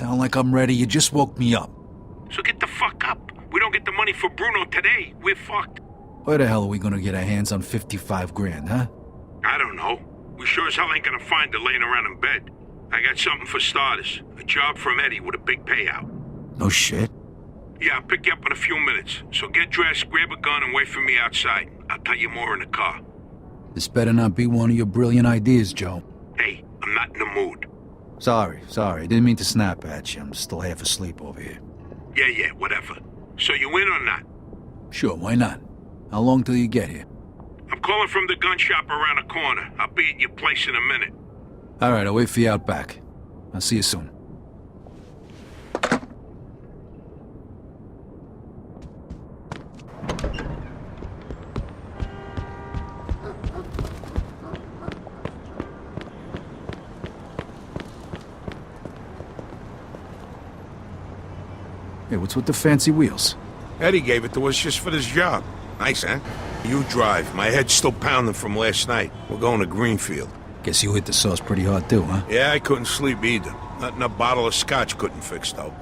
Sound like I'm ready. You just woke me up. So get the fuck up. We don't get the money for Bruno today, we're fucked. Where the hell are we gonna get our hands on 55 grand, huh? I don't know. We sure as hell ain't gonna find it laying around in bed. I got something for starters. A job from Eddie with a big payout. No shit. Yeah, I'll pick you up in a few minutes. So get dressed, grab a gun, and wait for me outside. I'll tell you more in the car. This better not be one of your brilliant ideas, Joe. Hey, I'm not in the mood. Sorry. Didn't mean to snap at you. I'm still half asleep over here. Yeah, whatever. So you in or not? Sure, why not? How long till you get here? I'm calling from the gun shop around the corner. I'll be at your place in a minute. All right, I'll wait for you out back. I'll see you soon. Hey, what's with the fancy wheels? Eddie gave it to us just for this job. Nice, huh? You drive. My head's still pounding from last night. We're going to Greenfield. Guess you hit the sauce pretty hard too, huh? Yeah, I couldn't sleep either. Nothing a bottle of scotch couldn't fix, though.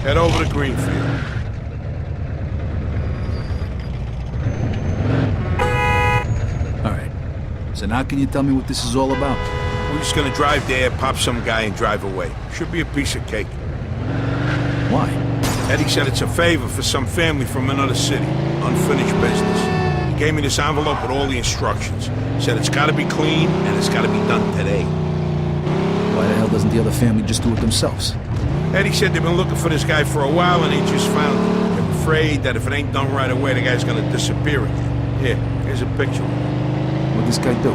Head over to Greenfield. All right. So now can you tell me what this is all about? We're just gonna drive there, pop some guy, and drive away. Should be a piece of cake. Why? Eddie said it's a favor for some family from another city. Unfinished business. He gave me this envelope with all the instructions. Said it's gotta be clean, and it's gotta be done today. Why the hell doesn't the other family just do it themselves? Eddie said they've been looking for this guy for a while, and they just found him. They're afraid that if it ain't done right away, the guy's gonna disappear again. Here, here's a picture. What'd this guy do?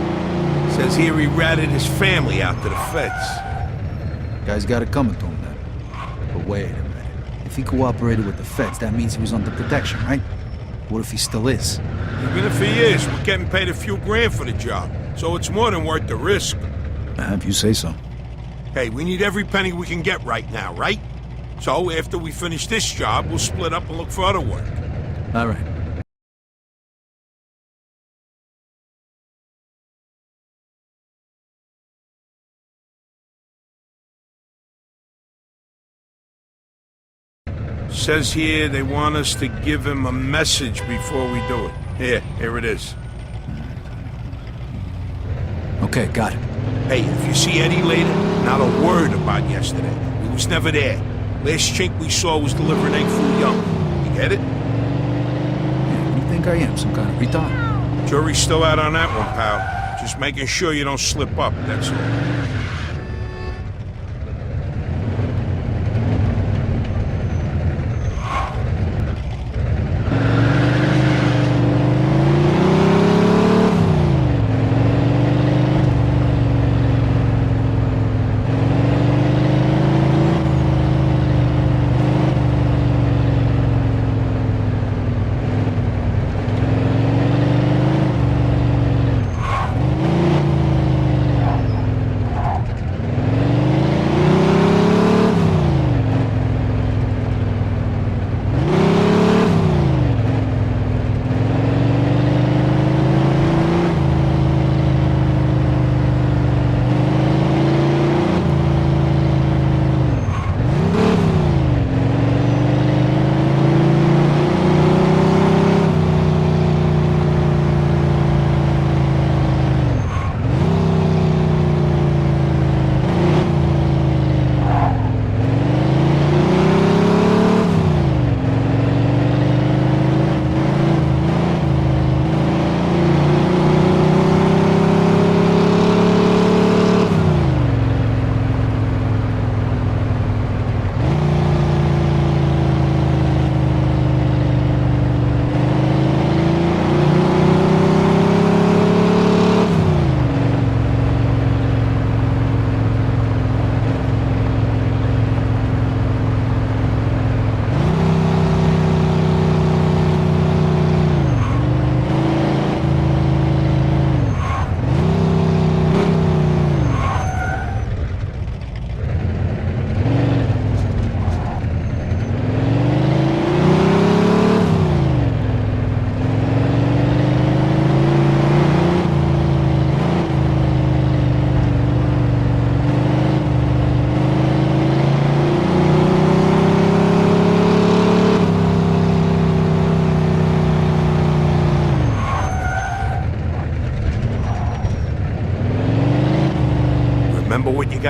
Says here he ratted his family out to the feds. Guy's got it coming to him then. But wait a minute. If he cooperated with the feds, that means he was under protection, right? What if he still is? Even if he is, we're getting paid a few grand for the job. So it's more than worth the risk. If you say so. Hey, we need every penny we can get right now, right? So after we finish this job, we'll split up and look for other work. All right. Says here they want us to give him a message before we do it. Here it is. Okay, got it. Hey, if you see Eddie later, not a word about yesterday. He was never there. Last chink we saw was delivering egg food young. You get it? Yeah, what do you think I am, some kind of retard? Jury's still out on that one, pal. Just making sure you don't slip up, that's all.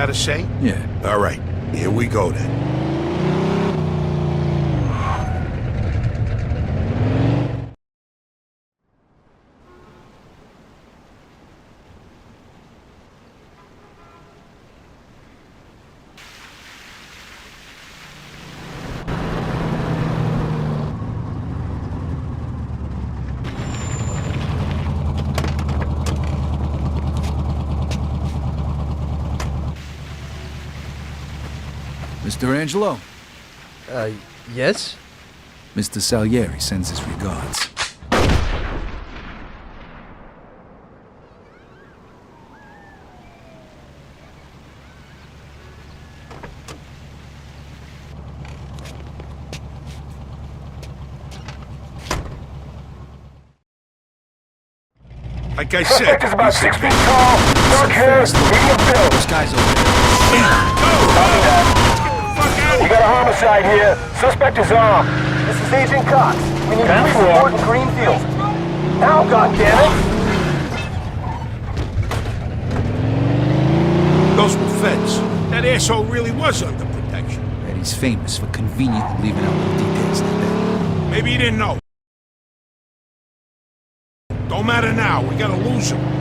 gotta say? Yeah. All right, here we go then. Mr. Angelo, Yes? Mr. Salieri sends his regards. Like I said, Suspect is about 6 feet tall, dark hair, medium build. Those guys over there. Copy that. We got a homicide here. Suspect is armed. This is Agent Cox. We need police support in Greenfield. Now, goddammit! those were feds. That asshole really was under protection. And he's famous for conveniently leaving out little details like that. Maybe he didn't know. Don't matter now, we gotta lose him.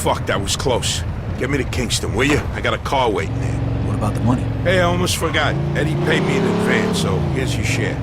Fuck, that was close. Get me to Kingston, will you? I got a car waiting there. What about the money? Hey, I almost forgot. Eddie paid me in advance, so here's your share.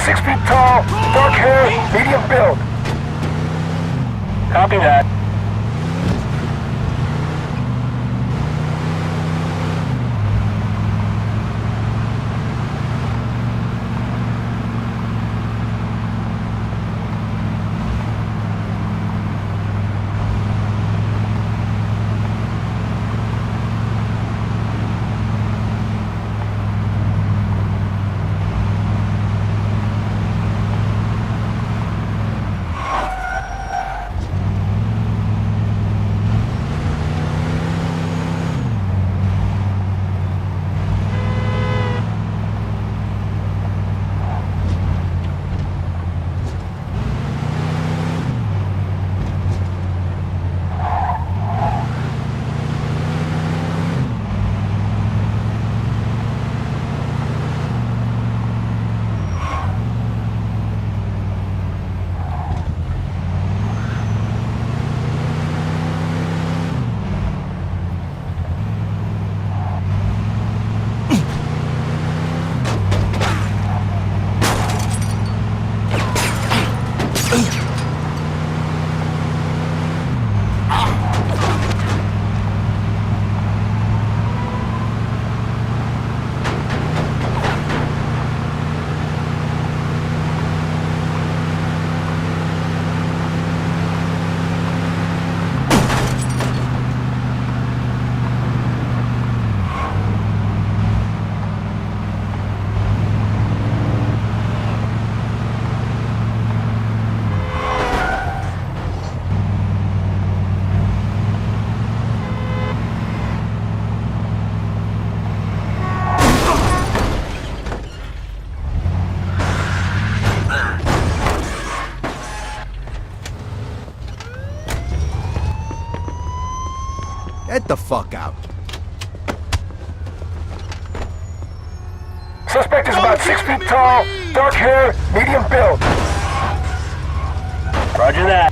6 feet tall, dark hair, medium build. Copy that. Get the fuck out. Suspect is about 6 feet tall, dark hair, medium build. Roger that.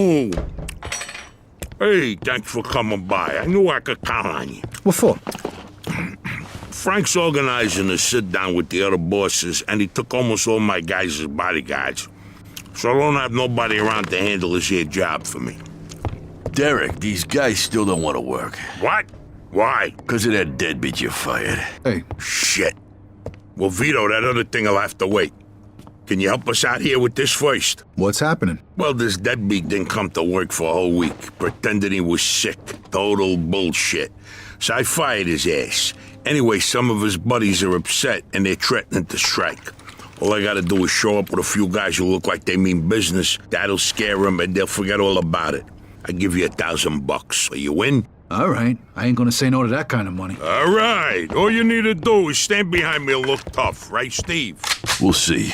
Oh. Hey, thanks for coming by. I knew I could count on you. What for? Frank's organizing a sit-down with the other bosses, and he took almost all my guys as bodyguards. So I don't have nobody around to handle this here job for me. Derek, these guys still don't want to work. What? Why? Because of that deadbeat you fired. Hey, Shit. Well, Vito, that other thing will have to wait. Can you help us out here with this first? what's happening? Well, this deadbeat didn't come to work for a whole week, pretended he was sick. Total bullshit. So I fired his ass. Anyway, some of his buddies are upset, and they're threatening to strike. All I gotta do is show up with a few guys who look like they mean business. That'll scare them, and they'll forget all about it. I give you $1,000. Are you in? All right, I ain't gonna say no to that kind of money. All right. All you need to do is stand behind me and look tough, right, Steve? We'll see.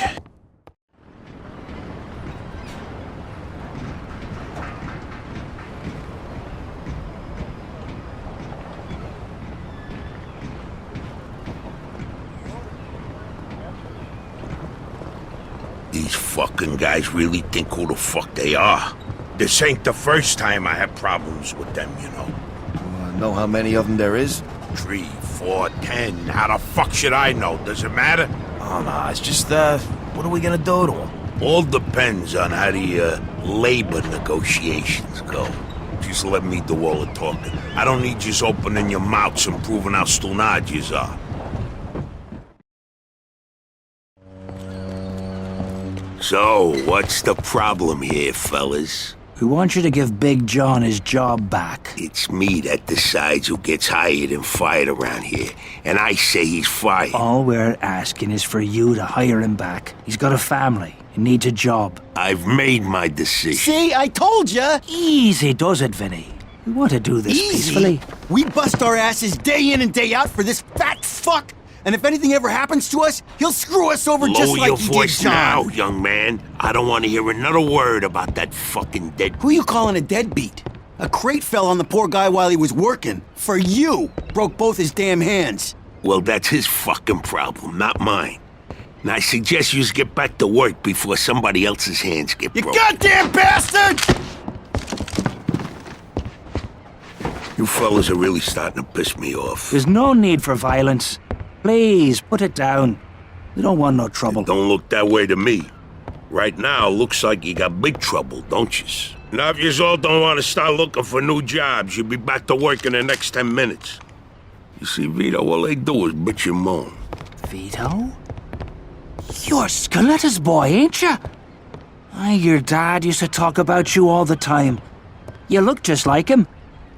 These fucking guys really think who the fuck they are. This ain't the first time I have problems with them, you know. Know how many of them there is? 3, 4, 10. How the fuck should I know? Does it matter? Oh, no, it's just, what are we gonna do to them? All depends on how the labor negotiations go. Just let me do all the talking. I don't need you opening your mouths and proving how stunad yous are. So, what's the problem here, fellas? We want you to give Big John his job back. It's me that decides who gets hired and fired around here, and I say he's fired. All we're asking is for you to hire him back. He's got a family. He needs a job. I've made my decision. See, I told ya! Easy does it, Vinny. We want to do this peacefully. We bust our asses day in and day out for this fat fuck, and if anything ever happens to us, he'll screw us over just Lower like your he voice did John. now, young man. I don't want to hear another word about that fucking dead. Who you calling a deadbeat? A crate fell on the poor guy while he was working. For you. Broke both his damn hands. Well, that's his fucking problem, not mine. And I suggest you get back to work before somebody else's hands get You broken. goddamn bastard! You fellas are really starting to piss me off. There's no need for violence. Please, put it down. We don't want no trouble. Don't look that way to me. Right now, looks like you got big trouble, don't you? Now, if you all don't want to start looking for new jobs, you'll be back to work in the next 10 minutes. You see, Vito, all they do is bitch and moan. Vito? You're Scoletta's boy, ain't you? Aye, your dad used to talk about you all the time. You look just like him.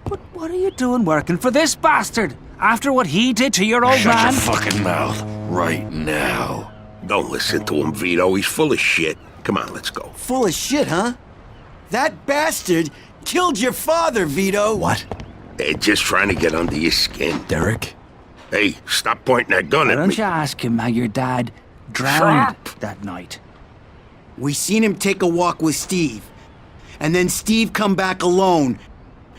But what are you doing working for this bastard? After what he did to your old man? Shut your fucking mouth right now. Don't listen to him, Vito. He's full of shit. Come on, let's go. Full of shit, huh? That bastard killed your father, Vito. What? They're just trying to get under your skin. Derek? Hey, stop pointing that gun Why at don't me. you ask him how your dad drowned that night? We seen him take a walk with Steve. And then Steve come back alone.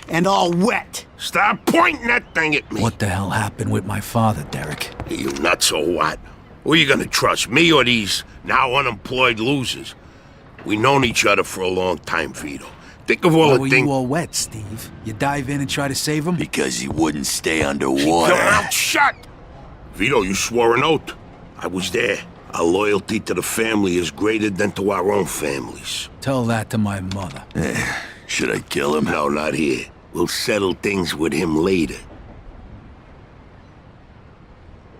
And all wet. Stop pointing that thing at me. What the hell happened with my father, Derek? You nuts or what? Who are you gonna trust, me or these now unemployed losers? We known each other for a long time, Vito. Think of all Why the were things... you all wet, Steve? You dive in and try to save him? Because he wouldn't stay Keep underwater. your mouth shut! Vito, you swore an oath. I was there. Our loyalty to the family is greater than to our own families. Tell that to my mother. Should I kill him? No, not here. We'll settle things with him later.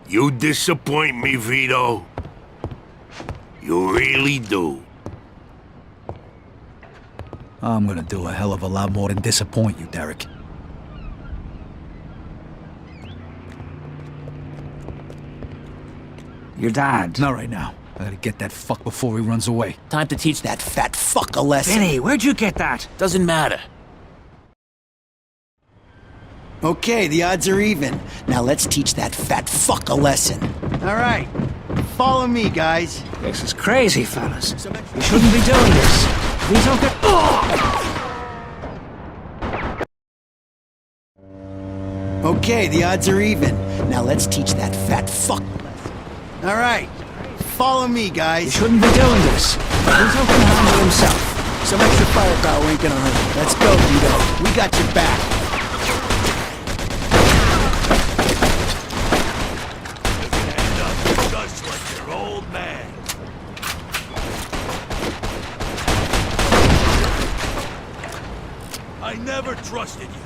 You disappoint me, Vito. You really do. I'm gonna do a hell of a lot more than disappoint you, Derek. Your dad. Not right now. I gotta get that fuck before he runs away. Time to teach that fat fuck a lesson. Vinny, where'd you get that? Doesn't matter. Okay, the odds are even. Now let's teach that fat fuck a lesson. All right, follow me, guys. This is crazy, fellas. We shouldn't be doing this. Vito could... Okay, the odds are even. Now let's teach that fat fuck a lesson. All right, follow me, We guys. shouldn't be doing this. Vito can handle himself. Some extra firepower ain't gonna hurt. Let's go, Vito. We got your back. Stand up just like your old man. I never trusted you.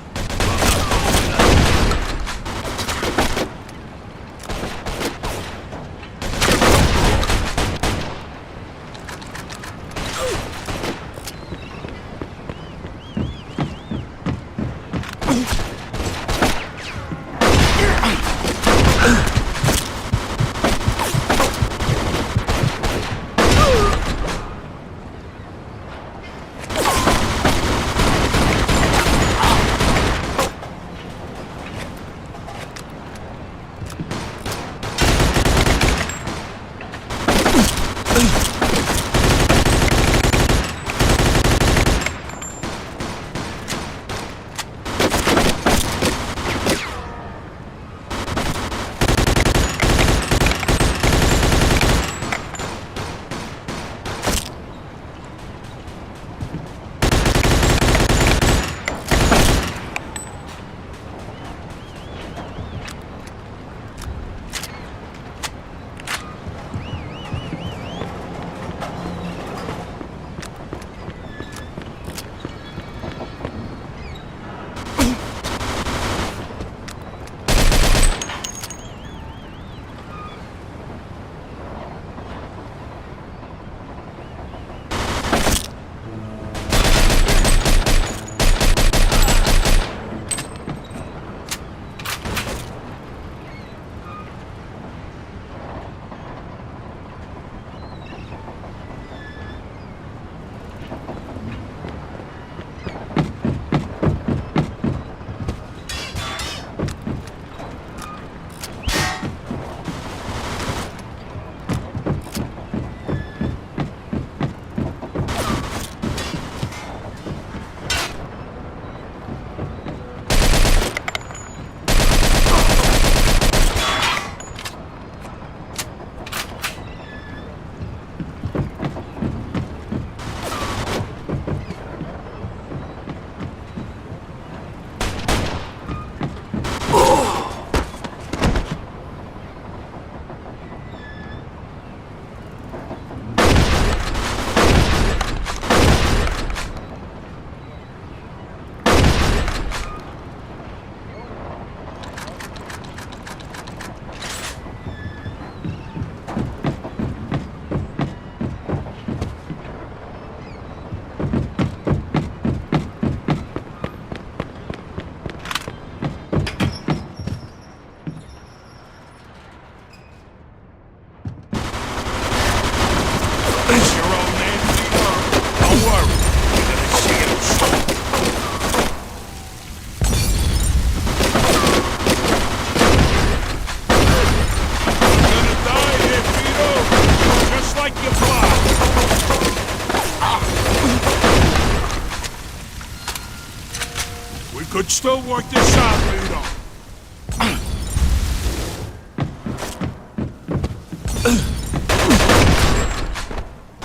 Could still work this out, Vito.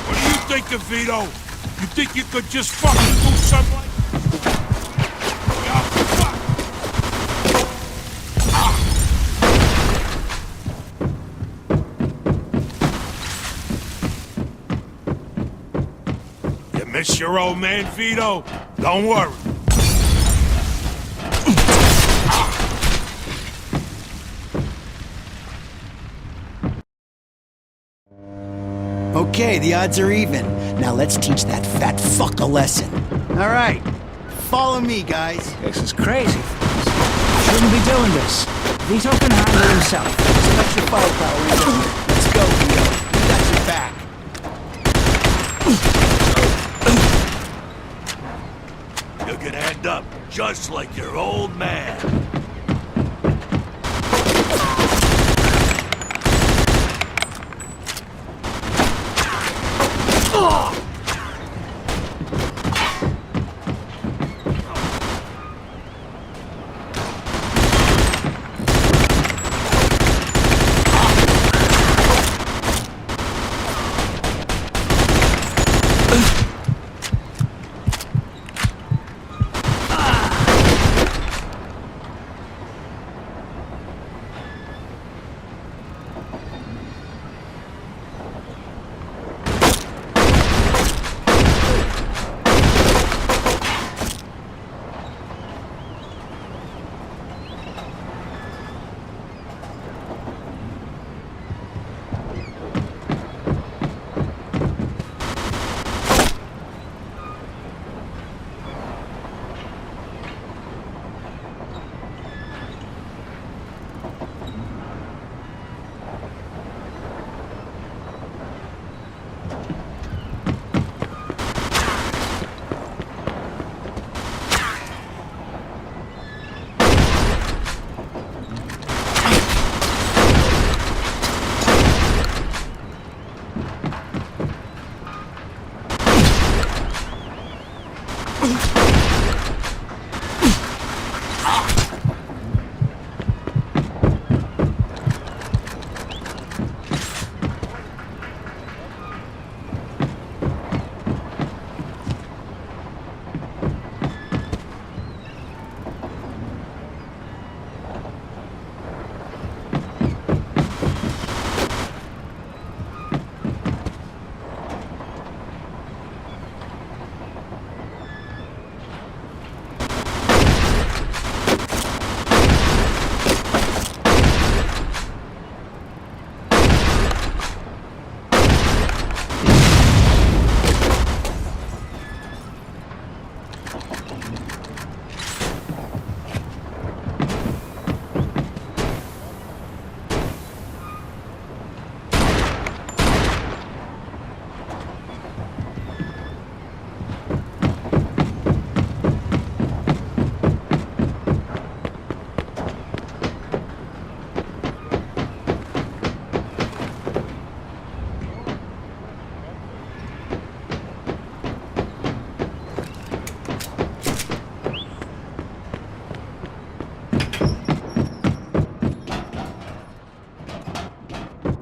What do you think of Vito? You think you could just fucking do something like yeah, fuck. You miss your old man, Vito? Don't worry. Okay, the odds are even. Now let's teach that fat fuck a lesson. All right, follow me, guys. This is crazy. Shouldn't be doing this. Vito can handle himself. Some extra firepower in there. Let's go, Vito. We got your back. You can end up just like your old man.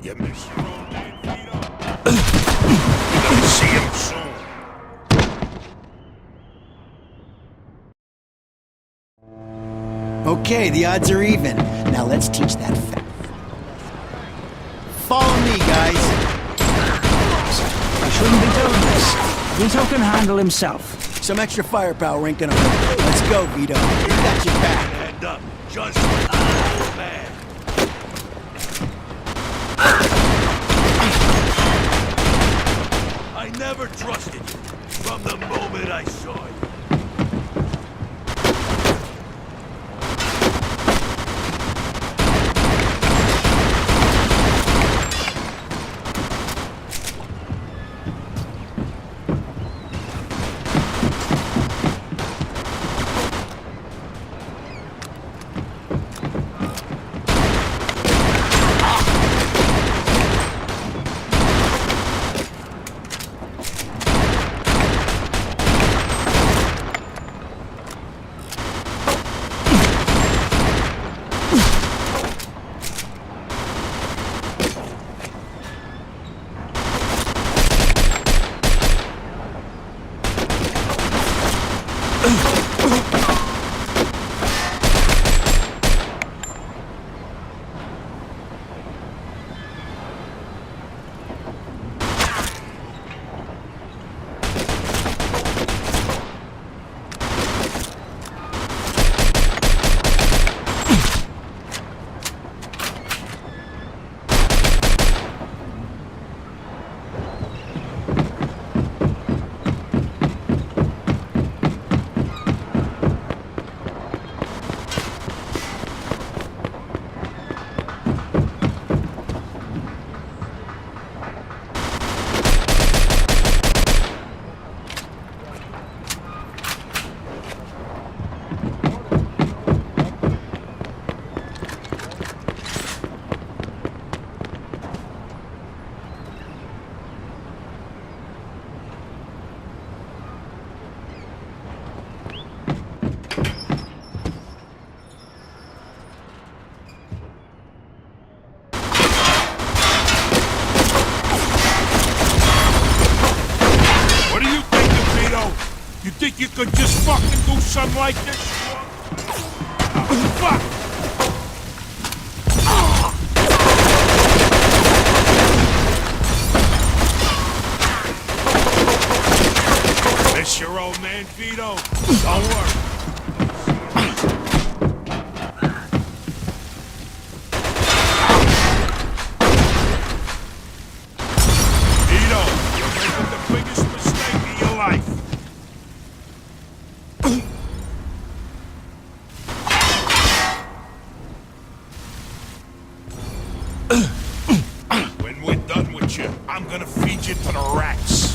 You miss your old man, Vito? You're gonna see him soon. Okay, the odds are even. Now let's teach that fat. Follow me, guys. I shouldn't be doing this. Vito can handle himself. Some extra firepower ain't gonna hurt. Let's go, Vito. We got your back. Hand up, just like your old man. I never trusted you from the moment I saw you. You think you could just fucking do something like this? Oh, fuck! Miss your old man, Vito? Don't worry. Vito, you're making the biggest mistake of your life. When we're done with you, I'm gonna feed you to the rats.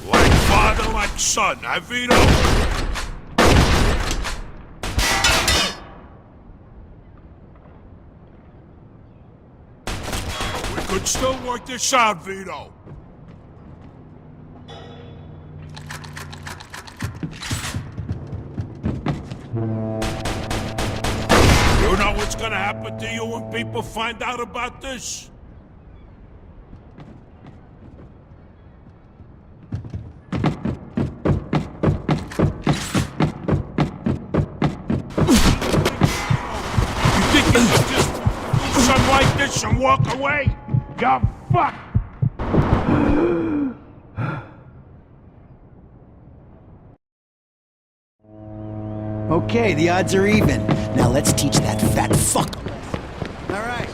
Like father, like son, huh, Vito? We could still work this out, Vito. You know what's gonna happen to you when people find out about this? You think you can just do something like this and walk away? You're fucked! Okay, the odds are even. Now let's teach that fat fuck. All right,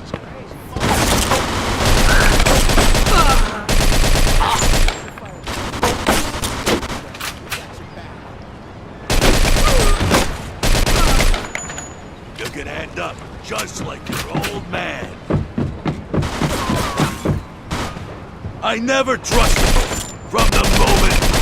I never trusted you from the moment.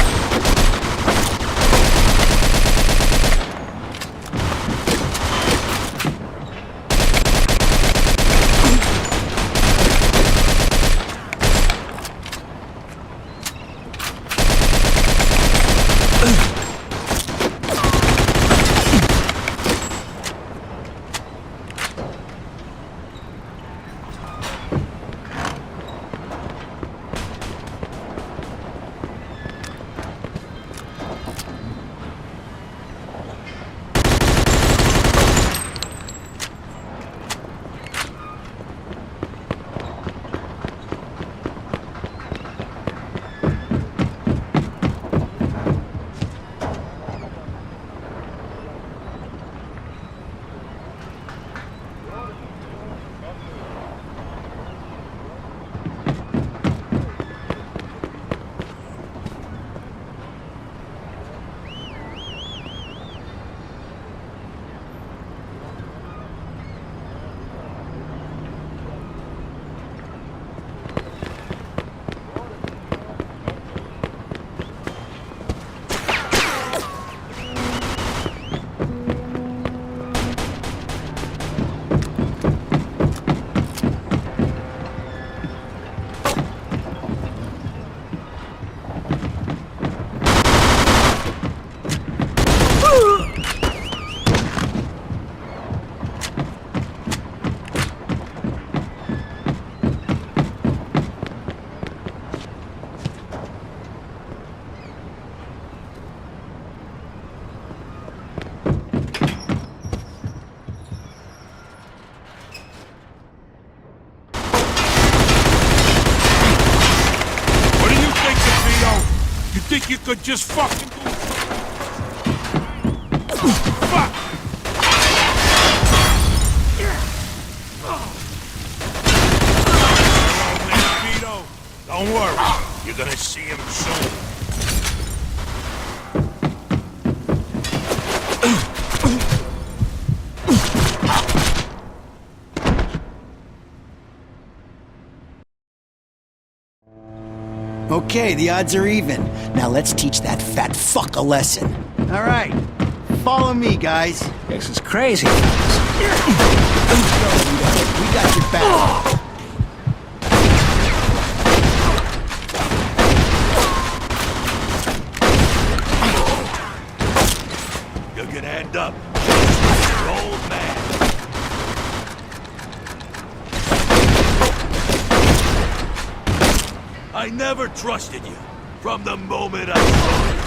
Think you could just fucking do it? Fuck! Vito, don't worry. You're gonna see him soon. Okay, the odds are even. Now let's teach that fat fuck a lesson. All right, follow me, guys. This is crazy. We got your back. You can end up your old man. I never trusted you from the moment I saw you.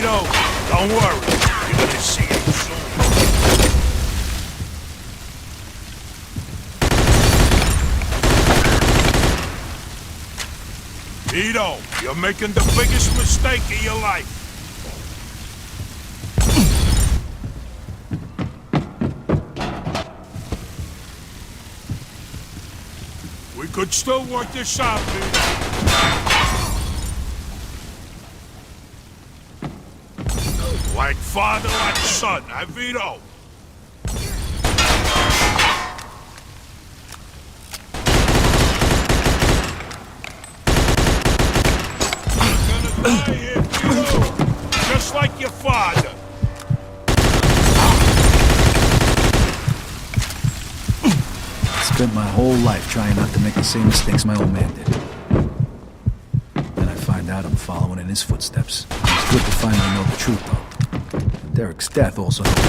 Vito. Don't worry. You're gonna see him soon. Vito, you're making the biggest mistake of your life. We could still work this out, Vito. Like father, like son, huh, Vito? You're gonna die here, Vito. Just like your father. Spent my whole life trying not to make the same mistakes my old man did. Then I find out I'm following in his footsteps. It's good to finally know the truth, though. Derek's death also helped.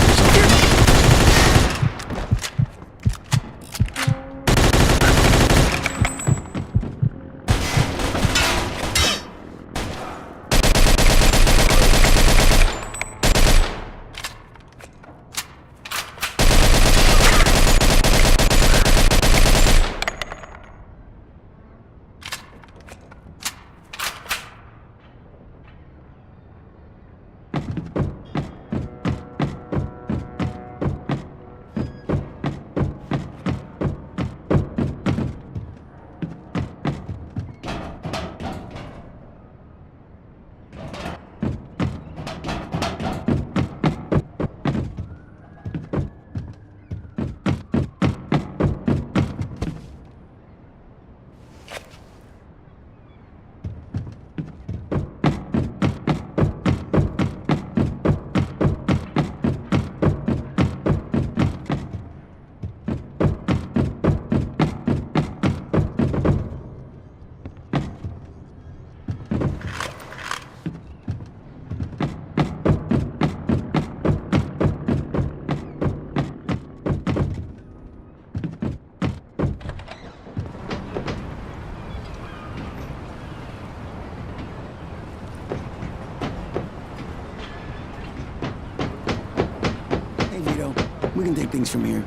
We can take things from here.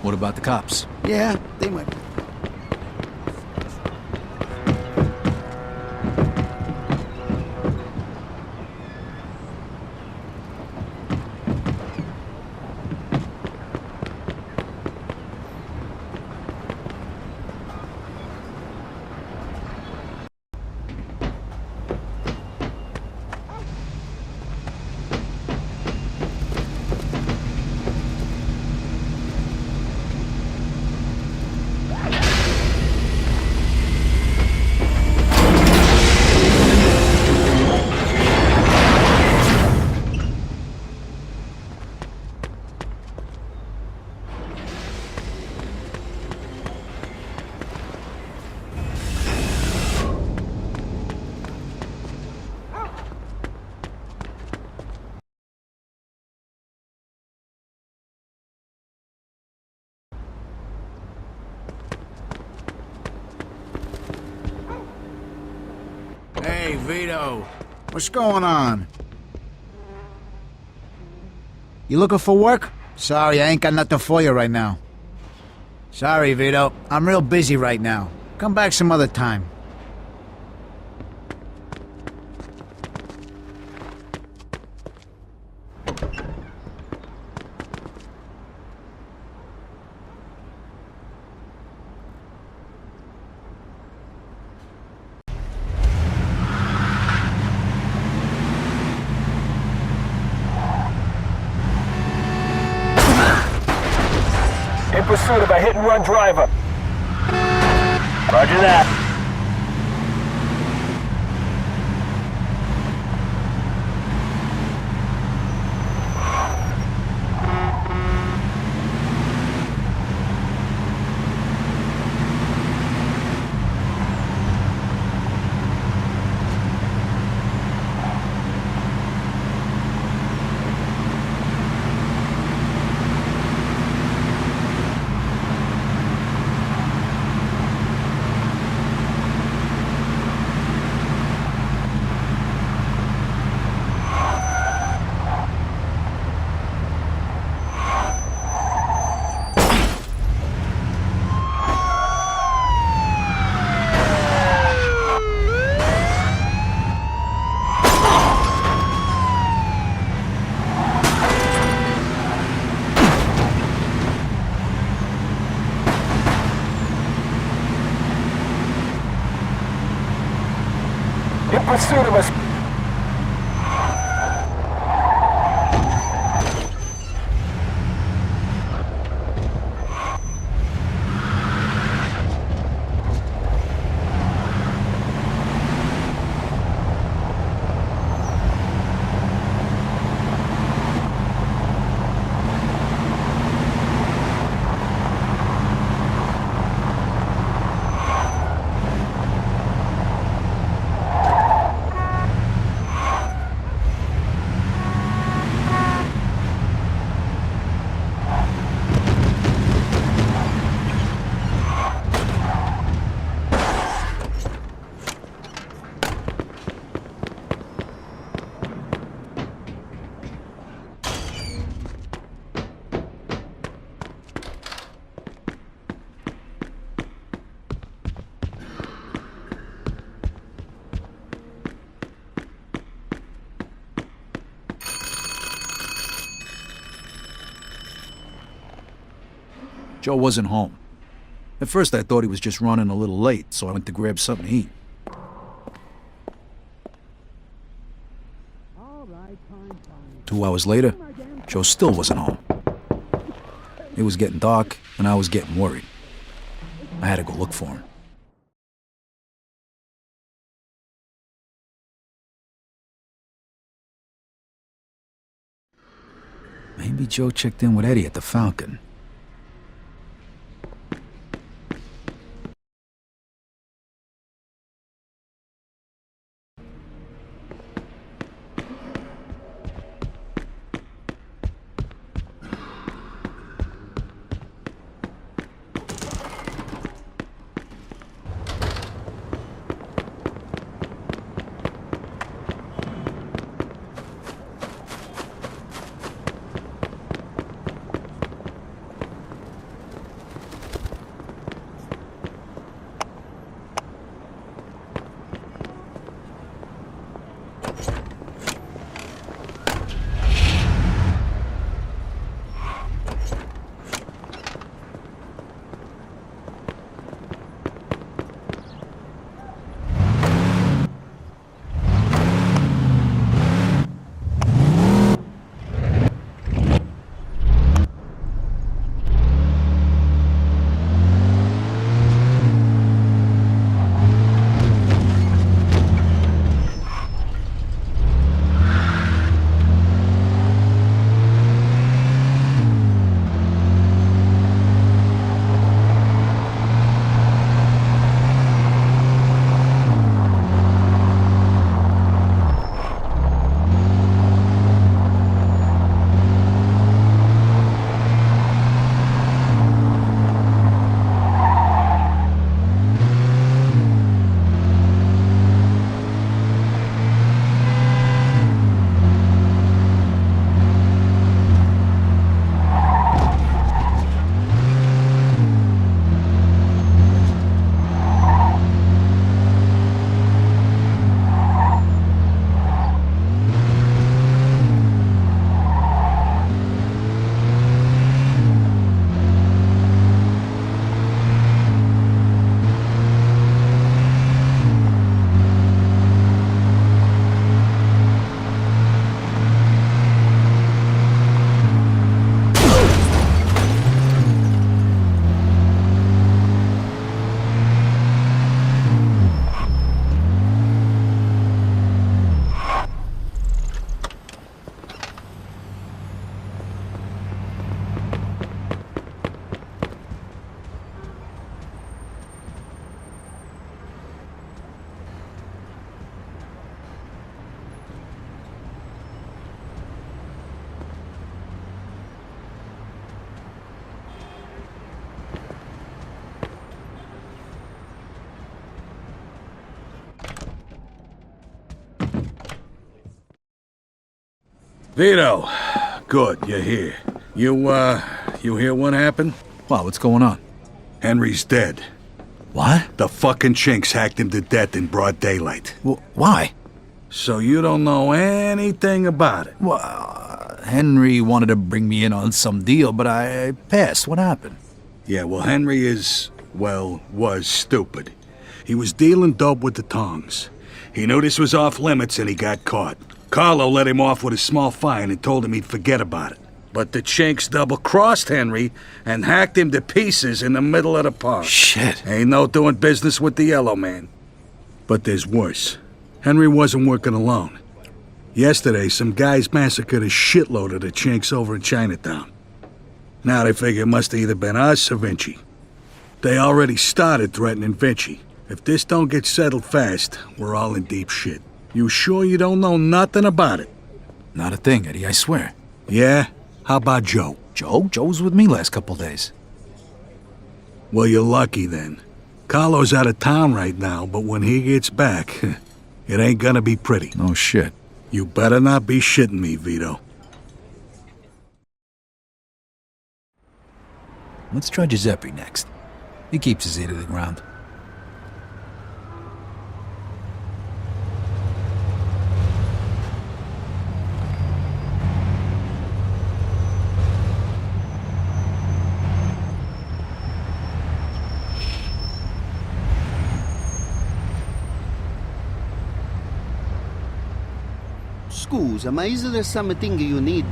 What about the cops? Yeah, they might. Hey, Vito. What's going on? You looking for work? Sorry, I ain't got nothing for you right now. Sorry, Vito. I'm real busy right now. Come back some other time. In pursuit of a hit-and-run driver. Roger that. pursuit of us. Joe wasn't home. At first I thought he was just running a little late, so I went to grab something to eat. Two hours later, Joe still wasn't home. It was getting dark, and I was getting worried. I had to go look for him. Maybe Joe checked in with Eddie at the Falcon. Vito, good, you're here. You hear what happened? Wow, what's going on? Henry's dead. What? The fucking chinks hacked him to death in broad daylight. Why? So you don't know anything about it? Well, Henry wanted to bring me in on some deal, but I passed. What happened? Yeah, well, Henry was stupid. He was dealing dope with the tongs. He knew this was off limits and he got caught. Carlo let him off with a small fine and told him he'd forget about it. But the Chinks double-crossed Henry and hacked him to pieces in the middle of the park. Shit. Ain't no doing business with the Yellow Man. But there's worse. Henry wasn't working alone. Yesterday, some guys massacred a shitload of the Chinks over in Chinatown. Now they figure it must have either been us or Vinci. They already started threatening Vinci. If this don't get settled fast, we're all in deep shit. You sure you don't know nothing about it? Not a thing, Eddie, I swear. Yeah? How about Joe? Joe? Joe was with me last couple days. Well, you're lucky then. Carlo's out of town right now, but when he gets back, it ain't gonna be pretty. No shit. You better not be shitting me, Vito. Let's try Giuseppe next. He keeps his ear to the ground. Scusa, ma is there something you need?